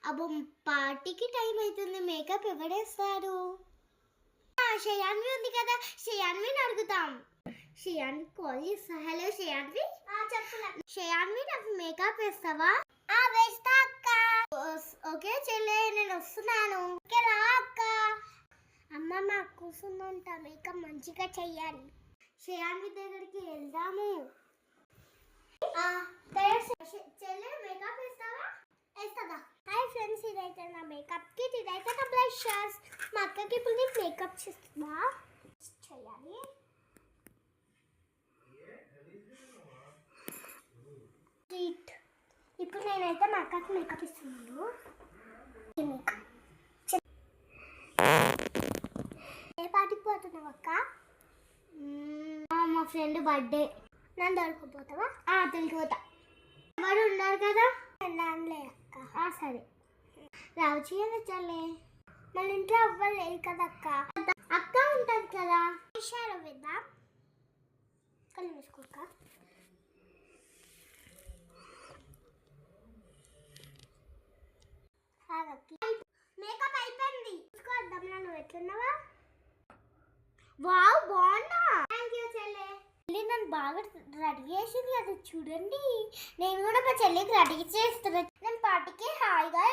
అబ్బో పార్టీకి టైం అవుతుంది, మేకప్ ఎవడేస్తాడు? శ్రేయాన్వి ఉంది కదా, శ్రేయాన్విని అడుగుతాం. శ్రేయాన్వి కాల్ చేస్తా. హలో శ్రేయాన్వి. శ్రేయాన్వి నాకు మేకప్ వేస్తావా? వేస్తా అక్క. ఓకే చెల్లె, నేను వస్తున్నాను. రా అక్క. అమ్మ నాకు కూర్చుందంట, మేకప్ మంచిగా చెయ్యాలి. శ్రేయాన్వి దగ్గరికి వెళ్దాము. చెల్లె మేకప్ వేస్తావా? వేస్తుందా? హాయ్ ఫ్రెండ్స్, ఇదైతే నా మేకప్ కిట్, ఇదైతే నా బ్లషర్స్. మా అక్కకి ఇప్పుడు నేను మేకప్ చేస్తున్నా, చేయాలి. ఇప్పుడు నేనైతే మా అక్కకి మేకప్ ఇస్తున్నాను. ఏ పార్టీకి పోతున్నావు అక్క? మా ఫ్రెండ్ బర్త్డే. నన్ను దొరికిపోతావా? తెలిసిపోతా. ఎవరు ఉన్నారు కదా? నాన్నలే అక్క. సరే రావచ్చు కదా చల్లే. మన ఇంట్లో ఎవ్వరు లేదు కదా అక్క. అక్క ఉంటుంది కదా, ఇషారా వేద్దాం. కళ్ళు మూసుకోక. మేకప్ అయిపోయింది. చూసుకోవద్దాం. నువ్వు ఎట్లున్నావా? వావ్ బాగున్నా. థ్యాంక్ యూ చెల్లె. చెల్లి నన్ను బాగా రెడీ చేసింది కదా చూడండి. నేను కూడా మా చెల్లికి రెడీ చేస్తున్నాను. నేను పార్టీకి హాయిగా